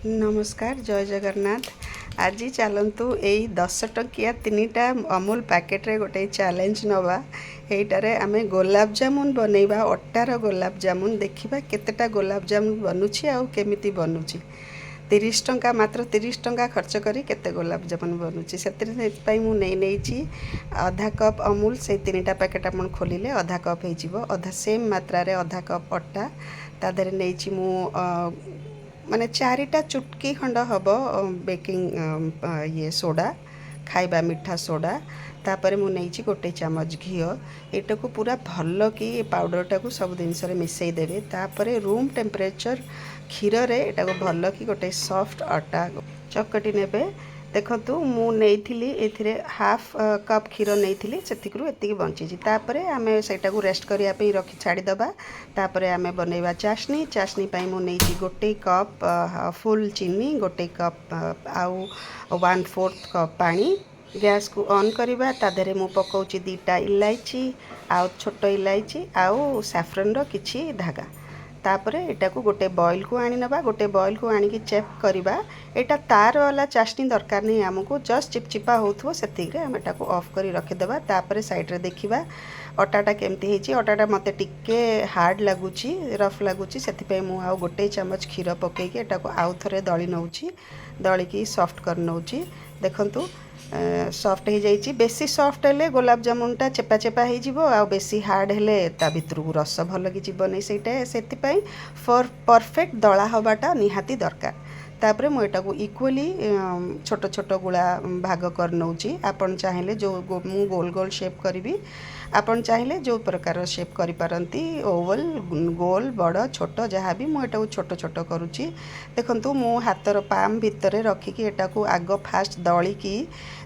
नमस्कार जय जगन्नाथ। आज चलतु यही 10 टंकिया 3टा अमूल पैकेट रे गोटे चैलेंज नवा। एटारे आमे गुलाब जामुन बनैबा अट्टार गुलाब जामुन देखिबा केतेटा गुलाब जामुन बनुछि आउ केमिति बनुछि। 30 टंका मात्र 30 टंका खर्च करी केते गुलाब जामुन बनुछि सेतिरै मु नेछि आधा कप अमूल से 3टा पैकेट अपन खोलिले आधा कप हे जिवो आधा सेम मात्रा रे आधा कप अट्टा ता देरे नेछि मु माने 4टा चुटकी खंड हम बेकिंग ये सोडा खाइबा मीठा सोडा तापर मु नहीं गोटे चामच घी एटा को पूरा भल कि पाउडर टाको सब जिनस मिसई देबे तापर रूम टेम्परेचर क्षीर रे एटा को भल कि गोटे सॉफ्ट आटा चकटी नेबे। देखंतु मु नेइथिली एथिरे हाफ कप क्षीर नेइथिली सेतिकरू एतिकी बंची तापरे आमे सेटा को रेस्ट करिया पे रखी छाड़ी दबा। तापरे आमे बनेबा चाशनी चाशनी पई मु नेइची गोटे कप फुल चीनी गोटे कप आउ 1/4 कप पानी। गैस को ऑन करिबा ता देरे मु पकाउची 2टा इलायची आउ छोट इलायची आउ सैफरन रो किछि धागा। तापरे एटा को गोटे बॉयल को आनी नबा गोटे बॉयल को आनी की चेक करिबा एटा तार वाला चाशनी दरकार नहीं हमको जस्ट चिपचिपा होथो सेतिक रे हम एटा को ऑफ करी रखि देबा। तापरे साइड रे देखिबा अटाटा केमती हेची अटाटा मते टिके हार्ड लागुची रफ लागुची सेति पे मु आउ गोटे चम्मच खीर पके के एटा को आउ थरे दळी नउची दळी की सॉफ्ट कर नउची। देखंतु सॉफ्ट हो जाइए बेसी सॉफ्ट हेले गुलाब जामुनटा चेपा चेपा हो आ बेसी हार्ड हेले ता भितर को रस भल कि जीवन से परफेक्ट दला हवाटा निहाती दरकार। तापरे मु एटा को इक्वली छोट छोट गुला भाग कर नउची आपन चाहिले जो मु गोल गोल शेप करी आपन चाहिले जो प्रकार शेप करि पारंती ओवल गोल बड़ छोट जहाँ भी मु एटा को छोट छोट करूची। देखंतु मु हातर पाम भितरे रखी कि एटा को आग फास्ट दली की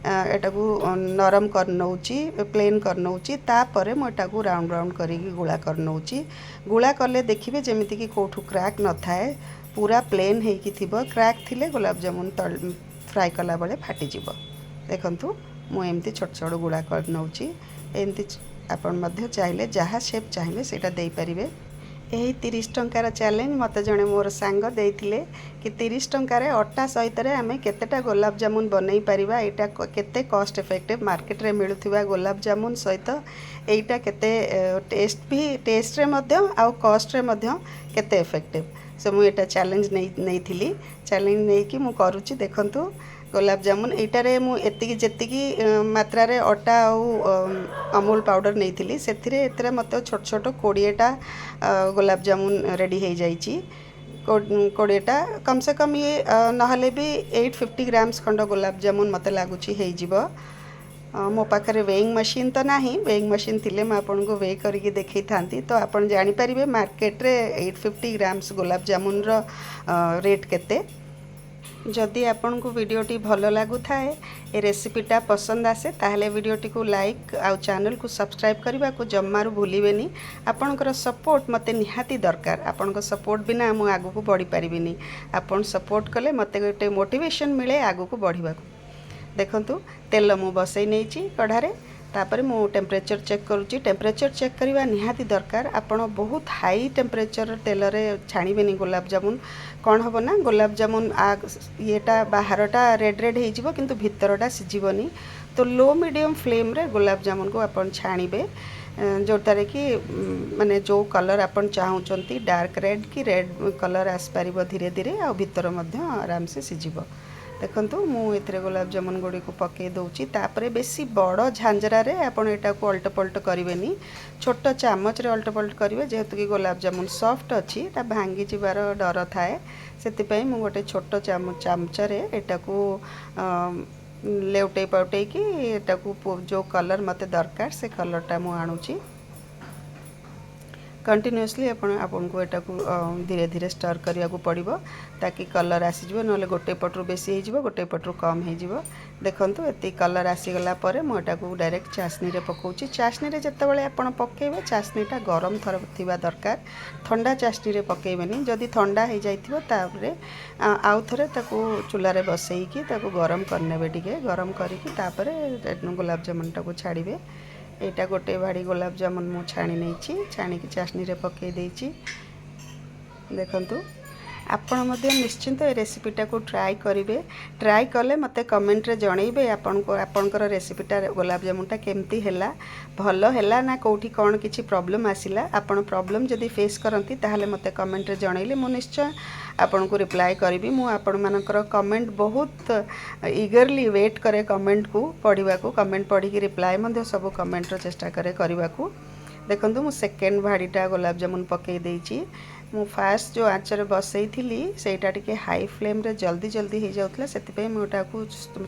एटा को नरम कर नउची प्लेन कर नउची तापरे मु एटा को राउंड राउंड करी गुला कर नउची। गुला कले देखिबे जेमिति कि कोठू क्रैक न थाए पूरा प्लेन है कि थिबो क्रैक थिले गुलाब जामुन फ्राई कला बेले फाटी जिवो। देखंतु मु एमती छोट छोट गुला कर नउची एमती आपण मध्य चाहिले जहाँ शेप चाहिले सेटा देई परिबे। यही 30 टंकार चैलेंज मत जड़े मोर सांग देइथिले कि 30 टंकार अट्टा सहित आमे केतेटा गुलाब जामुन बनई परिबा एटा केते कॉस्ट इफेक्टिव मार्केट रे मिलुथिबा गुलाब जामुन सहित एटा केते टेस्ट भी टेस्ट रे मध्य आ कॉस्ट रे मध्य केते इफेक्टिव सो मु एटा चैलेंज नहीं थिली चैलेंज नहीं कि मु करूची। देखंतु गुलाब जामुन एटारे मु एतिकी जेतिकी मात्रा रे अटा अमूल पाउडर नहीं थिली सेथिरे एतरे मते छोट छोट 20टा गुलाब जामुन रेडी हो जाइची 20टा कम से कम ये नहले भी 850 ग्राम्स खंड गुलाब जामुन मते लागुची हे जिवो। मो पाखे वेइंग मशीन तो नहीं वेइंग मशीन थिले मैं आपन को वे करके देखई थांती तो आपन जानि परिबे मार्केट रे 850 ग्राम्स गुलाब जामुन रो रेट केते। जदि आपन को वीडियोटी भल लागु थाए ए रेसिपीटा पसंद आसे ताहले वीडियोटी को लाइक आउ चैनल को सब्सक्राइब करबा को जम्मारू भूलिबेनी। आपनकर सपोर्ट मते निहाती दरकार आपन को सपोर्ट बिना मु आगु को बढ़ी परिबिनी आपन सपोर्ट कले मते गोटे मोटिवेशन मिले आगु को बढ़िबा को। देखंतु तेल मु बसई नेची कढ़ारे तापर मु टेम्परेचर चेक करूची टेम्परेचर चेक करवा निहाती दरकार आपण बहुत हाई टेम्परेचर तेल रे छाणीबेनी गुलाब जामुन कौन हम ना गुलाब जामुन येटा बाहरटा रेड रेड हो जिवो किंतु भितरटा सिझिबनी तो लो मीडियम फ्लेम रे गुलाब जामुन को आपण छाणीबे जोटारे कि माने जो कलर आपण चाहूचंती डार्क रेड कि रेड कलर आस पारिबो धीरे धीरे आ भितर मध्य आराम से सिझिबो। देखंतु मु एथरे गुलाब जामुन गुडी को पके दउची तापरे बेसी बड़ झांजरा रे आपण एटा को अल्ट पल्ट करिवेनी छोट चामच रे अल्ट पल्ट करिवे जेहेतु कि गुलाब जामुन सॉफ्ट अछि ता भांगी जिबार डर थाए सेति पई मु गोटे छोट चामच रे एटा को लेउटे पाउटे कि एटा को जो कलर मते दरकार से कलरटा मु आणुची कंटिन्यूअसली आपन को एटा को धीरे धीरे स्टर करिया को पड़िबो ताकि कलर आसी जिवो नले गोटे पटरू बेसी हे जिवो गोटे पटरू कम हे जिवो। देखंतु एती कलर आसी गला परे मो एटा को डायरेक्ट चाशनी रे पकोची चाशनी रे जत्ते बेले आपण पकेबे चाशनीटा गरम थिबा दरकार ठंडा चाशनी रे पकेबेनी जदी ठंडा हे जाइथिबो तापरे आउ थरे ताको चूल्हा रे बसई की ताको गरम करनेबे टिके गरम करी की तापरे गुलाब जामुनटा को छाड़ीबे। एटा गोटे भाड़ी गुलाब जामुन मु छाणी नहीं छाणी की चाशनी रे पके देइची। देखंतु ଆପଣ ମଧ୍ୟ ନିଶ୍ଚିନ୍ତ ଏ ରେସିପିଟା को ट्राई करेंगे। ट्राई कले मत कमेंट रे जनइबे आपणकर रेसिपीटा गुलाब जामुनटा केमती हैला, भल हैला ना कोठी कौन किछि प्रॉब्लम आसिला। आपण प्रॉब्लम जदि फेस करंती ताहले मते कमेंट रे जनइले मु निश्चय आपन को रिप्लाई करिवि। मु आपण मानकर कमेंट बहुत ईगरली वेट करे कमेंट को पढ़िबा को, कमेंट पढ़ी कि रिप्लाई मध्य सब कमेंट रो चेष्टा करे करबा को। देखंतु मु सेकेंड भाड़ीटा गुलाब जामुन पकई देइछि। मु फास्ट जो आंचर बसई थी सेटा टिके हाई फ्लेम रे जल्दी जल्दी हो जाउतला, सेतिपई मोटा को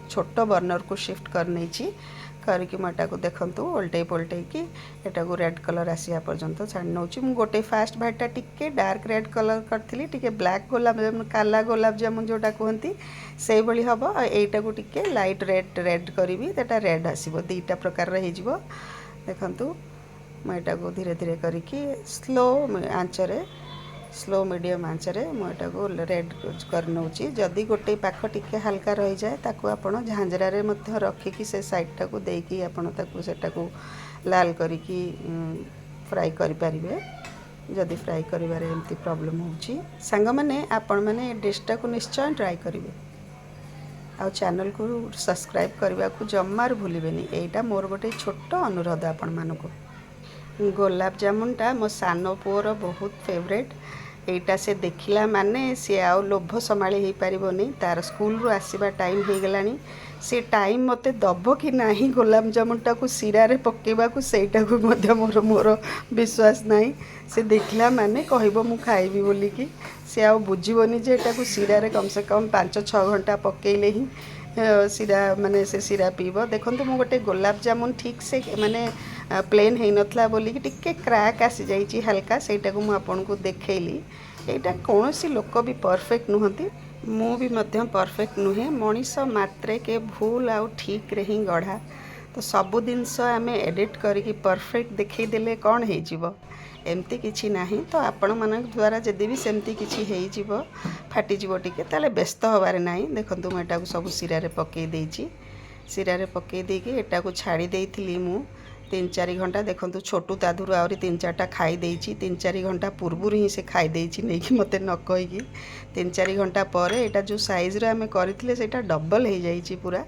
छोट बर्नर को शिफ्ट कर नैछि करके मोटा को देखंतु उल्टे पलटे कि एटा को रेड कलर आसिया पर्यंत छाड़ नौछि। मु गोटे फास्ट भाटा टिके डार्क रेड कलर करथिली, टिके ब्लैक गुलाब जामुन काला गुलाब जामुन जोटा कहंती सेई भली हबो। एटा को टिके लाइट रेड रेड करबी, एटा रेड आसीबो, दुईटा प्रकार रे हिजबो। देखंतु मैं को धीरे धीरे करके स्लो आंचरे, स्लो मीडियम आंचरे मुझे को रेड कर नौची। जदि गोटे पाख टिके हल्का रही जाए ताकू आपण झांझरा रे मध्य रखिकी से साइडटा को देकी आपण ताकू सेटा को लाल करिकी फ्राई करि परिबे। जदि फ्राई करिबारे एमती प्रॉब्लम होची संग माने आपण माने डिशटा को निश्चय ट्राई करिवे। आ चैनल को सब्सक्राइब करबा को जम्मार भूलिबेनी। एटा मोर गोटे छोट अनुरोध आपण मानको। गुलाब जामुनटा मो सानो पुअर बहुत फेवरेट। एटा से देखिला माने सी आ लोभ संभाली हो पारिबोनी। तार स्कूल रू आसीबा टाइम हो गलानी, से टाइम मते दबो कि नाही गुलाब जामुनटा को सिरा रे पकेबा को, सेटा को मध्य मोर मोर विश्वास नाही। से देखिला माने कहबो मु खाइबी बोली कि से आ बुझिबोनी जे एटा को सिरा रे कम से कम 5-6 घंटा पकेइले ही सिरा माने से सिरा पीबो। देखंतु मु गोटे गुलाब जामुन ठीक से माने प्लेन है नथला बोली कि टिके क्रैक आसी जाइछि हल्का, सेटा को मु आपन को देखैली। एटा कोनोसी लोक भी परफेक्ट नुहंती, मु भी मध्य परफेक्ट नुहे। मनीष मात्रे के भूल आउ ठीक रे ही गढ़ा। तो सबु जिनस आम एडिट करिकी परफेक्ट देखई देले कौन हो जीवो, एमती किछि नाही। तो आपण मन द्वारा जदि भी सेमती किछि हेइ जीवो फाटी जीवो टिके ताले व्यस्त होबारे नाही। देखंतु मैं एटा को सब सिरा रे पकई देइछि। सिरा रे पकई देकी एटा को छाड़ी देइथिली मु 3-4 घंटा। देखंतु छोटू ताधुरु आउरी 3-4टा खाई देइछि। 3-4 घंटा पूर्व ही से खाई देइछि नहीं कि मते न कहिकी। 3-4 घंटा पर एटा जो साइज रे आमे करथिले सेटा डबल हो जाइछि पूरा।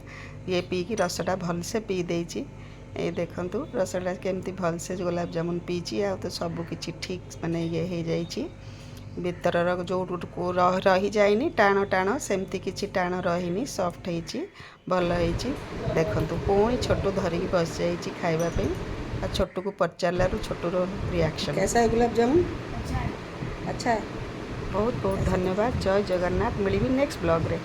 ये पी की रसटा भल से पी देइछि। ए देखंतु रसटा केमती भल से गुलाब जामुन पीछि। आ तो सब किछि ठीक माने ये हो जाइछि। भितर जो रही जाइनी टाण टाण सेमती किछि टाण रहीनी, सॉफ्ट होइछि, भल होइछि। देखंतु पुणी छोटू धरिकी बस जाइछि खाइबा पे। आ छोटू को पचारलारू छोटू रो रिएक्शन कैसा है गुलाब जामुन? अच्छा है। बहुत बहुत धन्यवाद। जय जगन्नाथ। मिलिबी नेक्स्ट ब्लॉग रे।